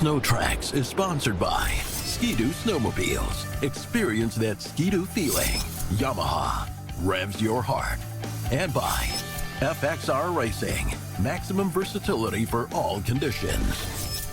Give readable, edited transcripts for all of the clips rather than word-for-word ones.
SnowTrax is sponsored by Ski-Doo Snowmobiles. Experience that Ski-Doo feeling. Yamaha revs your heart. And by FXR Racing. Maximum versatility for all conditions.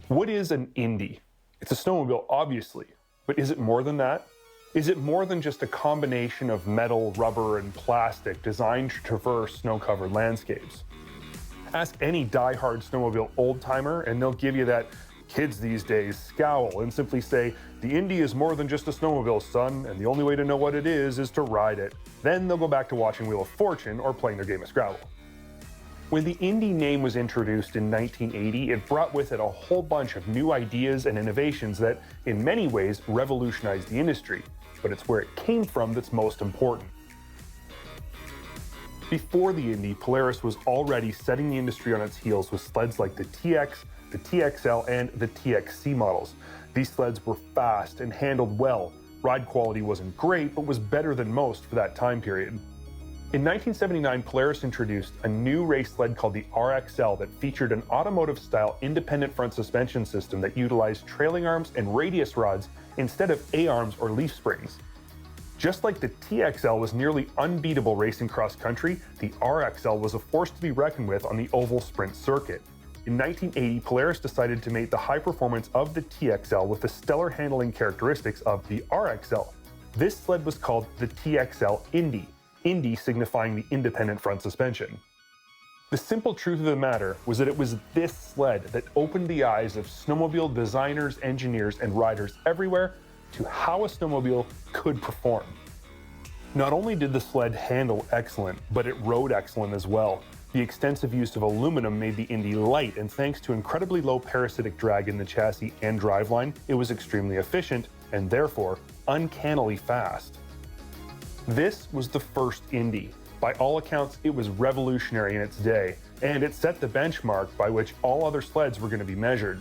What is an Indy? It's a snowmobile, obviously, but is it more than that? Is it more than just a combination of metal, rubber, and plastic designed to traverse snow-covered landscapes? Ask any die-hard snowmobile old-timer and they'll give you that kids these days scowl and simply say, the Indy is more than just a snowmobile, son, and the only way to know what it is to ride it. Then they'll go back to watching Wheel of Fortune or playing their game of Scrabble. When the Indy name was introduced in 1980, it brought with it a whole bunch of new ideas and innovations that, in many ways, revolutionized the industry. But it's where it came from that's most important. Before the Indy, Polaris was already setting the industry on its heels with sleds like the TX, the TXL, and the TXC models. These sleds were fast and handled well. Ride quality wasn't great, but was better than most for that time period. In 1979, Polaris introduced a new race sled called the RXL that featured an automotive-style independent front suspension system that utilized trailing arms and radius rods instead of A-arms or leaf springs. Just like the TXL was nearly unbeatable racing cross-country, the RXL was a force to be reckoned with on the oval sprint circuit. In 1980, Polaris decided to mate the high performance of the TXL with the stellar handling characteristics of the RXL. This sled was called the TXL Indy, Indy signifying the independent front suspension. The simple truth of the matter was that it was this sled that opened the eyes of snowmobile designers, engineers, and riders everywhere to how a snowmobile could perform. Not only did the sled handle excellent, but it rode excellent as well. The extensive use of aluminum made the Indy light, and thanks to incredibly low parasitic drag in the chassis and driveline, it was extremely efficient and therefore uncannily fast. This was the first Indy. By all accounts, it was revolutionary in its day, and it set the benchmark by which all other sleds were going to be measured.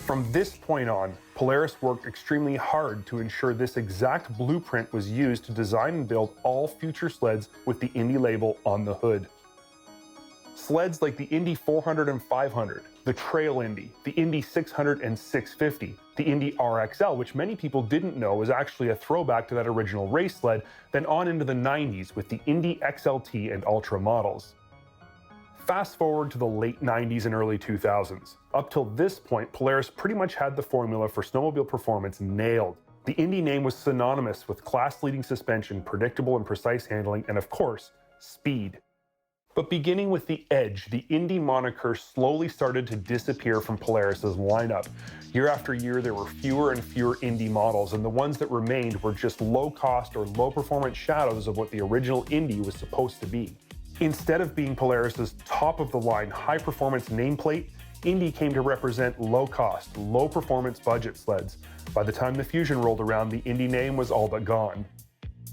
From this point on, Polaris worked extremely hard to ensure this exact blueprint was used to design and build all future sleds with the Indy label on the hood. Sleds like the Indy 400 and 500, the Trail Indy, the Indy 600 and 650, the Indy RXL, which many people didn't know was actually a throwback to that original race sled, then on into the 90s with the Indy XLT and Ultra models. Fast forward to the late 90s and early 2000s. Up till this point, Polaris pretty much had the formula for snowmobile performance nailed. The Indy name was synonymous with class-leading suspension, predictable and precise handling, and of course, speed. But beginning with the Edge, the Indy moniker slowly started to disappear from Polaris's lineup. Year after year, there were fewer and fewer Indy models, and the ones that remained were just low-cost or low-performance shadows of what the original Indy was supposed to be. Instead of being Polaris's top-of-the-line high-performance nameplate, Indy came to represent low-cost, low-performance budget sleds. By the time the Fusion rolled around, the Indy name was all but gone.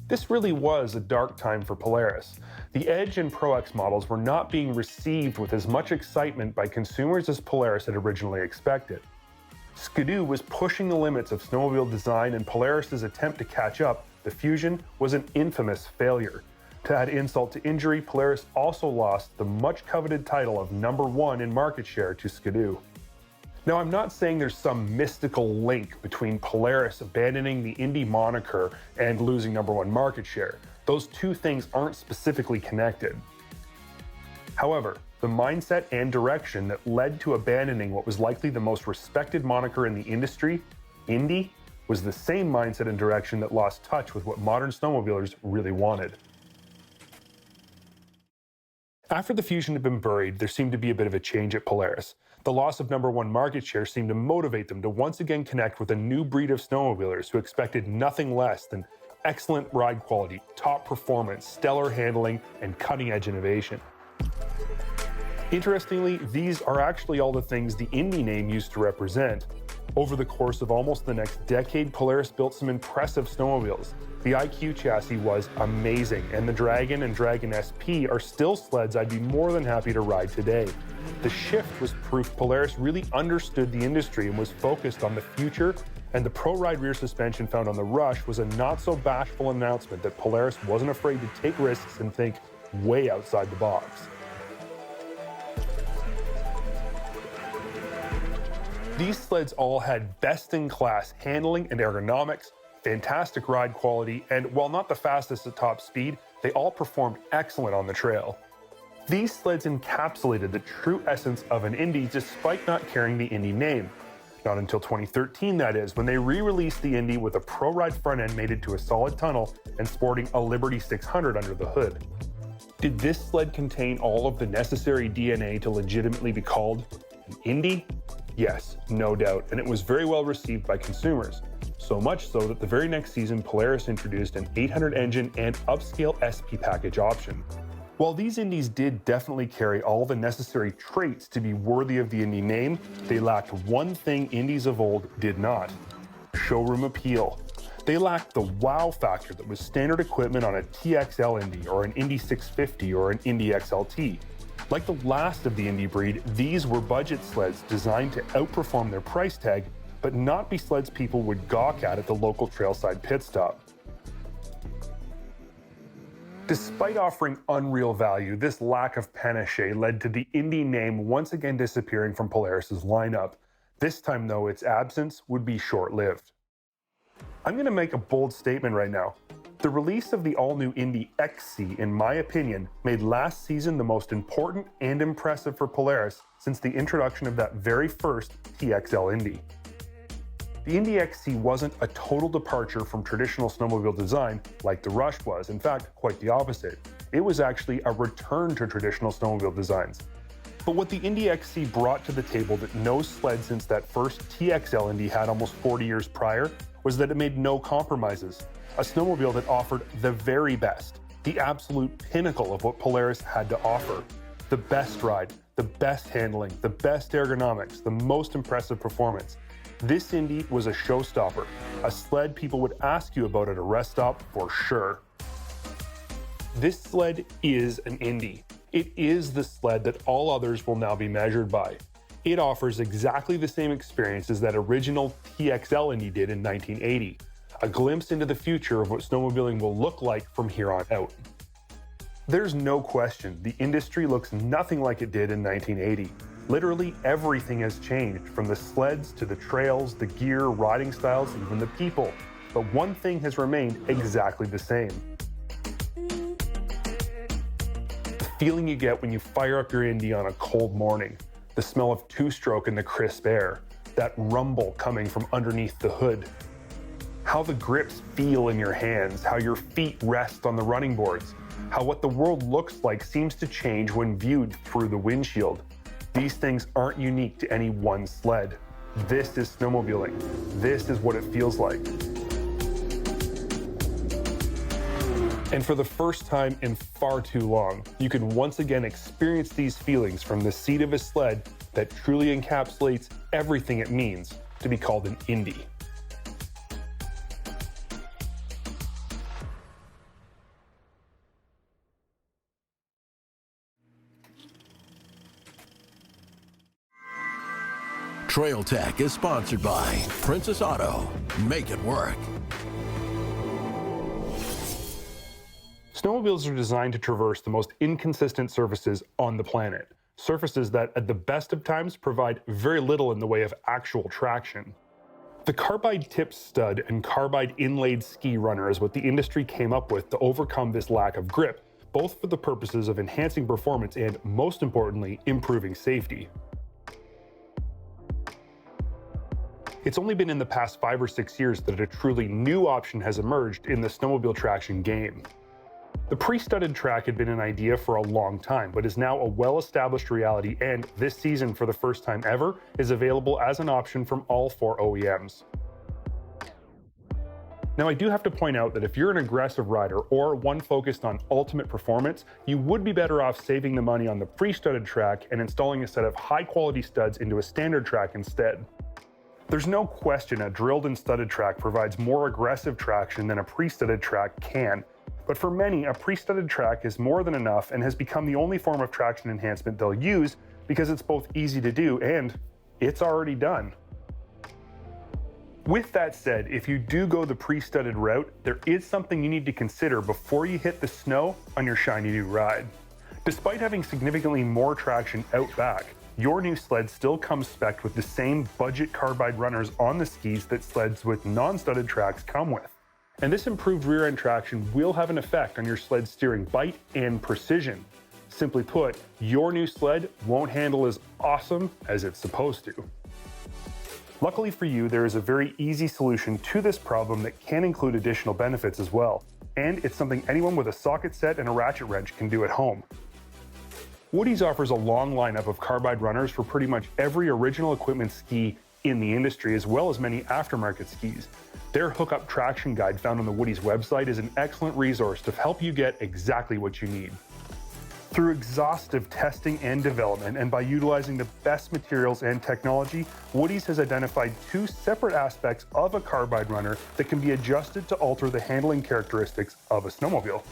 This really was a dark time for Polaris. The Edge and Pro X models were not being received with as much excitement by consumers as Polaris had originally expected. Ski-Doo was pushing the limits of snowmobile design, and Polaris's attempt to catch up, the Fusion, was an infamous failure. To add insult to injury, Polaris also lost the much-coveted title of #1 in market share to Ski-Doo. Now, I'm not saying there's some mystical link between Polaris abandoning the Indy moniker and losing #1 market share. Those two things aren't specifically connected. However, the mindset and direction that led to abandoning what was likely the most respected moniker in the industry, Indy, was the same mindset and direction that lost touch with what modern snowmobilers really wanted. After the Fusion had been buried, there seemed to be a bit of a change at Polaris. The loss of #1 market share seemed to motivate them to once again connect with a new breed of snowmobilers who expected nothing less than excellent ride quality, top performance, stellar handling, and cutting-edge innovation. Interestingly, these are actually all the things the Indy name used to represent. Over the course of almost the next decade, Polaris built some impressive snowmobiles. The IQ chassis was amazing, and the Dragon and Dragon SP are still sleds I'd be more than happy to ride today. The shift was proof Polaris really understood the industry and was focused on the future, and the Pro Ride rear suspension found on the Rush was a not-so-bashful announcement that Polaris wasn't afraid to take risks and think way outside the box. These sleds all had best-in-class handling and ergonomics, fantastic ride quality, and while not the fastest at top speed, they all performed excellent on the trail. These sleds encapsulated the true essence of an Indy despite not carrying the Indy name. Not until 2013, that is, when they re-released the Indy with a Pro Ride front end mated to a solid tunnel and sporting a Liberty 600 under the hood. Did this sled contain all of the necessary DNA to legitimately be called an Indy? Yes, no doubt, and it was very well received by consumers. So much so that the very next season, Polaris introduced an 800 engine and upscale SP package option. While these Indies did definitely carry all the necessary traits to be worthy of the Indy name, they lacked one thing Indies of old did not: showroom appeal. They lacked the wow factor that was standard equipment on a TXL Indy or an Indy 650 or an Indy XLT. Like the last of the Indy breed, these were budget sleds designed to outperform their price tag, but not be sleds people would gawk at the local trailside pit stop. Despite offering unreal value, this lack of panache led to the Indy name once again disappearing from Polaris's lineup. This time, though, its absence would be short-lived. I'm going to make a bold statement right now. The release of the all-new Indy XC, in my opinion, made last season the most important and impressive for Polaris since the introduction of that very first TXL Indy. The Indy XC wasn't a total departure from traditional snowmobile design like the Rush was. In fact, quite the opposite. It was actually a return to traditional snowmobile designs. But what the Indy XC brought to the table that no sled since that first TXL Indy had almost 40 years prior was that it made no compromises. A snowmobile that offered the very best, the absolute pinnacle of what Polaris had to offer. The best ride, the best handling, the best ergonomics, the most impressive performance. This Indy was a showstopper, a sled people would ask you about at a rest stop for sure. This sled is an Indy. It is the sled that all others will now be measured by. It offers exactly the same experience as that original TXL Indy did in 1980. A glimpse into the future of what snowmobiling will look like from here on out. There's no question the industry looks nothing like it did in 1980. Literally everything has changed, from the sleds to the trails, the gear, riding styles, even the people. But one thing has remained exactly the same. The feeling you get when you fire up your Indy on a cold morning, the smell of two-stroke in the crisp air, that rumble coming from underneath the hood, how the grips feel in your hands, how your feet rest on the running boards, how what the world looks like seems to change when viewed through the windshield. These things aren't unique to any one sled. This is snowmobiling. This is what it feels like. And for the first time in far too long, you can once again experience these feelings from the seat of a sled that truly encapsulates everything it means to be called an Indy. Trail Tech is sponsored by Princess Auto. Make it work. Snowmobiles are designed to traverse the most inconsistent surfaces on the planet. Surfaces that, at the best of times, provide very little in the way of actual traction. The carbide tipped stud and carbide inlaid ski runner is what the industry came up with to overcome this lack of grip, both for the purposes of enhancing performance and, most importantly, improving safety. It's only been in the past 5 or 6 years that a truly new option has emerged in the snowmobile traction game. The pre-studded track had been an idea for a long time, but is now a well-established reality, and this season, for the first time ever, is available as an option from all 4 OEMs. Now, I do have to point out that if you're an aggressive rider or one focused on ultimate performance, you would be better off saving the money on the pre-studded track and installing a set of high-quality studs into a standard track instead. There's no question a drilled and studded track provides more aggressive traction than a pre-studded track can, but for many, a pre-studded track is more than enough and has become the only form of traction enhancement they'll use because it's both easy to do and it's already done. With that said, if you do go the pre-studded route, there is something you need to consider before you hit the snow on your shiny new ride. Despite having significantly more traction out back, your new sled still comes spec'd with the same budget carbide runners on the skis that sleds with non-studded tracks come with. And this improved rear-end traction will have an effect on your sled's steering bite and precision. Simply put, your new sled won't handle as awesome as it's supposed to. Luckily for you, there is a very easy solution to this problem that can include additional benefits as well, and it's something anyone with a socket set and a ratchet wrench can do at home. Woody's offers a long lineup of carbide runners for pretty much every original equipment ski in the industry, as well as many aftermarket skis. Their hookup traction guide found on the Woody's website is an excellent resource to help you get exactly what you need. Through exhaustive testing and development, and by utilizing the best materials and technology, Woody's has identified 2 separate aspects of a carbide runner that can be adjusted to alter the handling characteristics of a snowmobile.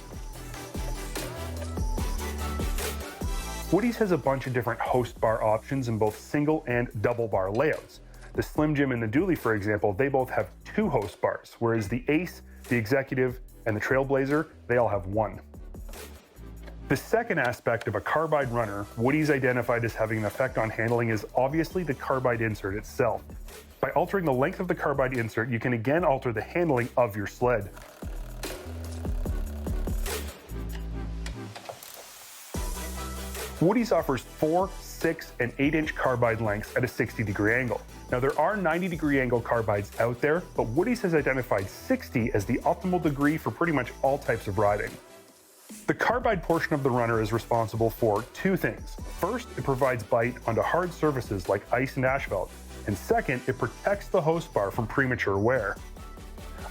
Woody's has a bunch of different host bar options in both single and double bar layouts. The Slim Jim and the Dually, for example, they both have 2 host bars, whereas the Ace, the Executive, and the Trailblazer, they all have 1. The second aspect of a carbide runner Woody's identified as having an effect on handling is obviously the carbide insert itself. By altering the length of the carbide insert, you can again alter the handling of your sled. Woody's offers 4, 6, and 8-inch carbide lengths at a 60-degree angle. Now, there are 90-degree angle carbides out there, but Woody's has identified 60 as the optimal degree for pretty much all types of riding. The carbide portion of the runner is responsible for 2 things. First, it provides bite onto hard surfaces like ice and asphalt, and second, it protects the host bar from premature wear.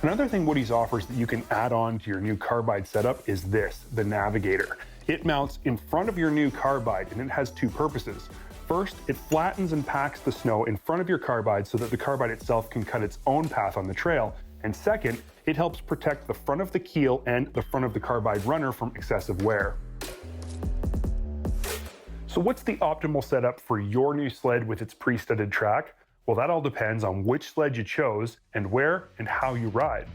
Another thing Woody's offers that you can add on to your new carbide setup is this, the Navigator. It mounts in front of your new carbide, and it has 2 purposes. First, it flattens and packs the snow in front of your carbide so that the carbide itself can cut its own path on the trail. And second, it helps protect the front of the keel and the front of the carbide runner from excessive wear. So what's the optimal setup for your new sled with its pre-studded track? Well, that all depends on which sled you chose and where and how you ride.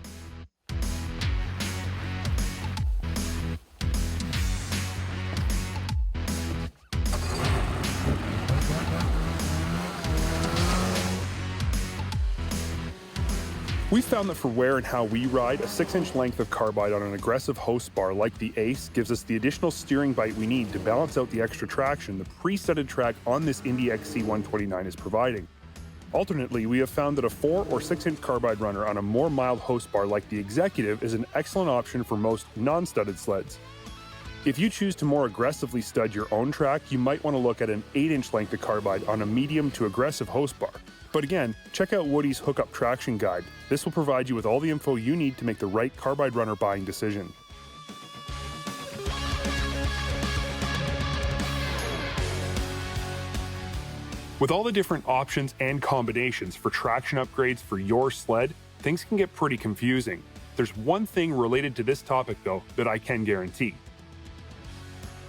We found that for where and how we ride, a 6-inch length of carbide on an aggressive host bar like the Ace gives us the additional steering bite we need to balance out the extra traction the pre-studded track on this Indy XC 129 is providing. Alternately, we have found that a 4 or 6-inch carbide runner on a more mild host bar like the Executive is an excellent option for most non-studded sleds. If you choose to more aggressively stud your own track, you might want to look at an 8-inch length of carbide on a medium to aggressive host bar. But again, check out Woody's hookup traction guide. This will provide you with all the info you need to make the right carbide runner buying decision. With all the different options and combinations for traction upgrades for your sled, things can get pretty confusing. There's one thing related to this topic though that I can guarantee.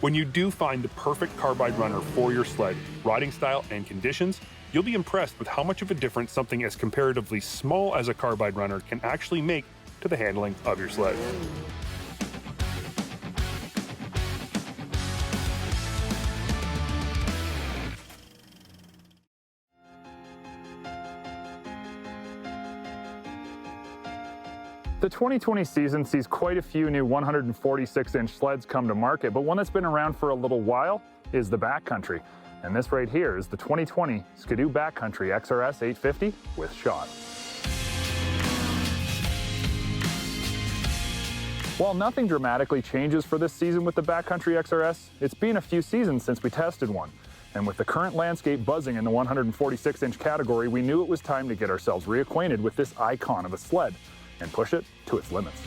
When you do find the perfect carbide runner for your sled, riding style and conditions, you'll be impressed with how much of a difference something as comparatively small as a carbide runner can actually make to the handling of your sled. The 2020 season sees quite a few new 146-inch sleds come to market, but one that's been around for a little while is the Backcountry. And this right here is the 2020 Ski-Doo Backcountry XRS 850 with shot. While nothing dramatically changes for this season with the Backcountry XRS, it's been a few seasons since we tested one. And with the current landscape buzzing in the 146-inch category, we knew it was time to get ourselves reacquainted with this icon of a sled and push it to its limits.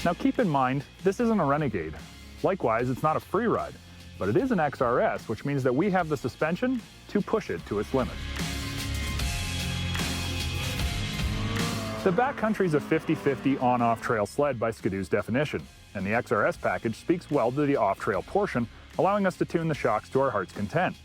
Now keep in mind, this isn't a Renegade. Likewise, it's not a free ride, but it is an XRS, which means that we have the suspension to push it to its limits. The Backcountry is a 50-50 on-off trail sled by Ski-Doo's definition, and the XRS package speaks well to the off-trail portion, allowing us to tune the shocks to our heart's content.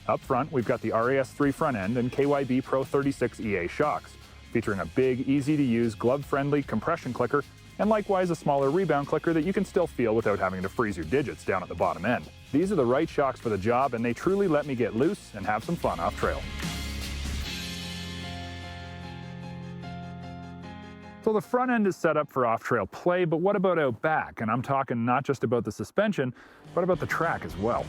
Up front, we've got the RAS3 front end and KYB Pro 36 EA shocks, featuring a big, easy-to-use, glove-friendly compression clicker, and likewise a smaller rebound clicker that you can still feel without having to freeze your digits down at the bottom end. These are the right shocks for the job, and they truly let me get loose and have some fun off-trail. So the front end is set up for off-trail play, but what about out back? And I'm talking not just about the suspension, but about the track as well.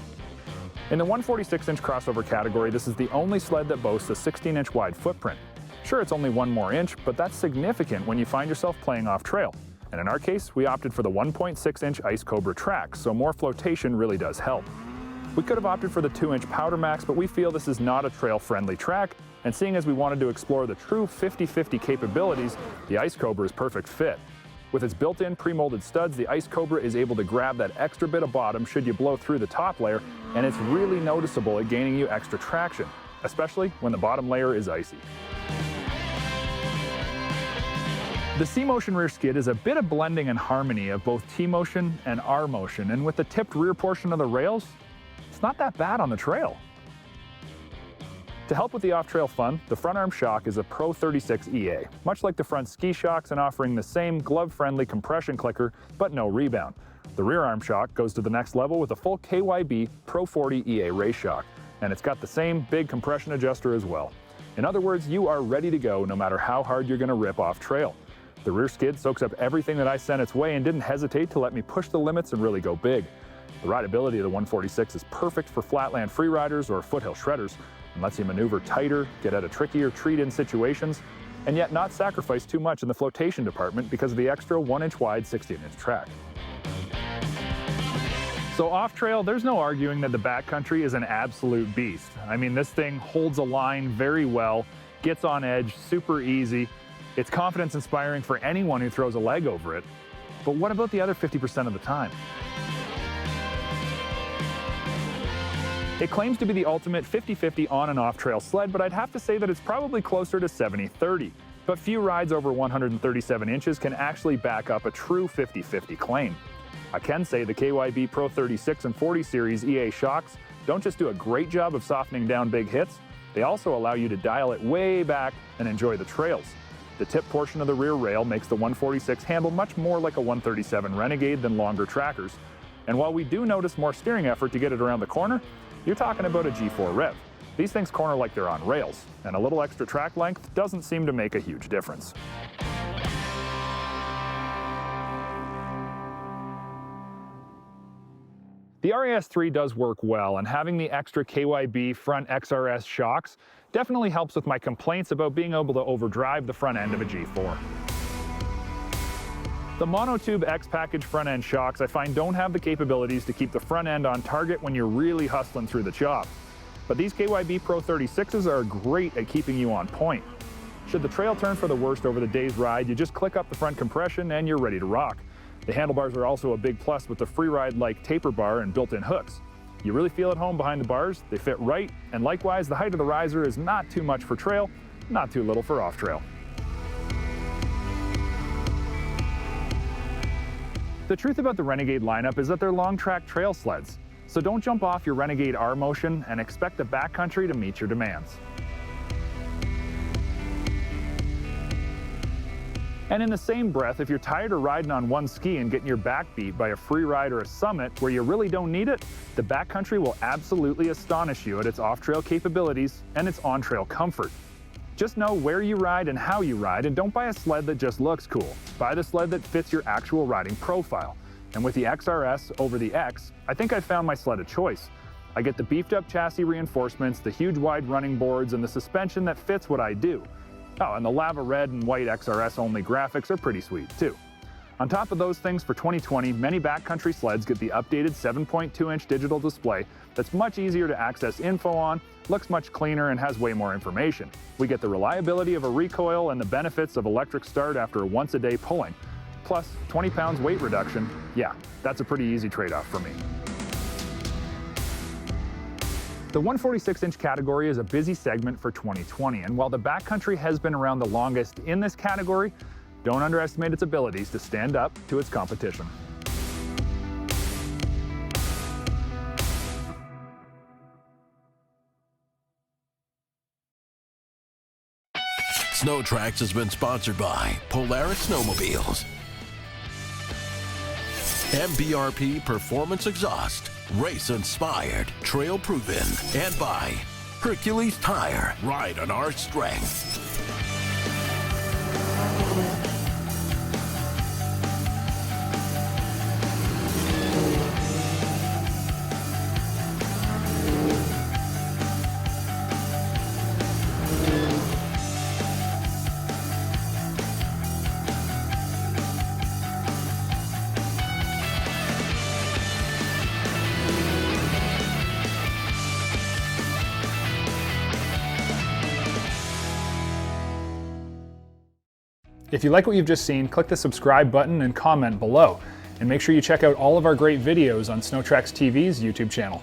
In the 146-inch crossover category, this is the only sled that boasts a 16-inch wide footprint. Sure, it's only one more inch, but that's significant when you find yourself playing off-trail. And in our case, we opted for the 1.6-inch Ice Cobra track, so more flotation really does help. We could have opted for the 2-inch Powder Max, but we feel this is not a trail-friendly track, and seeing as we wanted to explore the true 50-50 capabilities, the Ice Cobra is perfect fit. With its built-in pre-molded studs, the Ice Cobra is able to grab that extra bit of bottom should you blow through the top layer, and it's really noticeable at gaining you extra traction, especially when the bottom layer is icy. The C-Motion rear skid is a bit of blending and harmony of both T-Motion and R-Motion, and with the tipped rear portion of the rails, it's not that bad on the trail. To help with the off-trail fun, the front arm shock is a Pro 36 EA, much like the front ski shocks and offering the same glove-friendly compression clicker, but no rebound. The rear arm shock goes to the next level with a full KYB Pro 40 EA race shock, and it's got the same big compression adjuster as well. In other words, you are ready to go no matter how hard you're going to rip off-trail. The rear skid soaks up everything that I sent its way and didn't hesitate to let me push the limits and really go big. The rideability of the 146 is perfect for flatland freeriders or foothill shredders, and lets you maneuver tighter, get out of trickier treat-in situations, and yet not sacrifice too much in the flotation department because of the extra 1-inch wide 16-inch track. So off-trail, there's no arguing that the Backcountry is an absolute beast. I mean, this thing holds a line very well, gets on edge super easy. It's confidence-inspiring for anyone who throws a leg over it. But what about the other 50% of the time? It claims to be the ultimate 50-50 on and off trail sled, but I'd have to say that it's probably closer to 70-30. But few rides over 137 inches can actually back up a true 50-50 claim. I can say the KYB Pro 36 and 40 series EA shocks don't just do a great job of softening down big hits, they also allow you to dial it way back and enjoy the trails. The tip portion of the rear rail makes the 146 handle much more like a 137 Renegade than longer trackers. And while we do notice more steering effort to get it around the corner, you're talking about a G4 rev. These things corner like they're on rails, and a little extra track length doesn't seem to make a huge difference. The RAS3 does work well, and having the extra KYB front XRS shocks definitely helps with my complaints about being able to overdrive the front end of a G4. The monotube X package front end shocks I find don't have the capabilities to keep the front end on target when you're really hustling through the chop. But these KYB Pro 36s are great at keeping you on point. Should the trail turn for the worst over the day's ride, you just click up the front compression and you're ready to rock. The handlebars are also a big plus with the freeride-like taper bar and built-in hooks. You really feel at home behind the bars, they fit right, and likewise the height of the riser is not too much for trail, not too little for off-trail. The truth about the Renegade lineup is that they're long track trail sleds, so don't jump off your Renegade R-Motion and expect the Backcountry to meet your demands. And in the same breath, if you're tired of riding on one ski and getting your back beat by a free ride or a summit where you really don't need it, the Backcountry will absolutely astonish you at its off-trail capabilities and its on-trail comfort. Just know where you ride and how you ride, and don't buy a sled that just looks cool. Buy the sled that fits your actual riding profile. And with the XRS over the X, I think I found my sled of choice. I get the beefed up chassis reinforcements, the huge wide running boards, and the suspension that fits what I do. Oh, and the lava red and white XRS only graphics are pretty sweet too. On top of those things, for 2020, many backcountry sleds get the updated 7.2-inch digital display that's much easier to access info on, looks much cleaner, and has way more information. We get the reliability of a recoil and the benefits of electric start after once-a-day pulling. Plus, 20 pounds weight reduction. Yeah, that's a pretty easy trade-off for me. The 146-inch category is a busy segment for 2020, and while the backcountry has been around the longest in this category, don't underestimate its abilities to stand up to its competition. SnowTrax has been sponsored by Polaris Snowmobiles, MBRP Performance Exhaust, race inspired, trail proven, and by Hercules Tire, ride on our strength. If you like what you've just seen, click the subscribe button and comment below. And make sure you check out all of our great videos on SnowTrax TV's YouTube channel.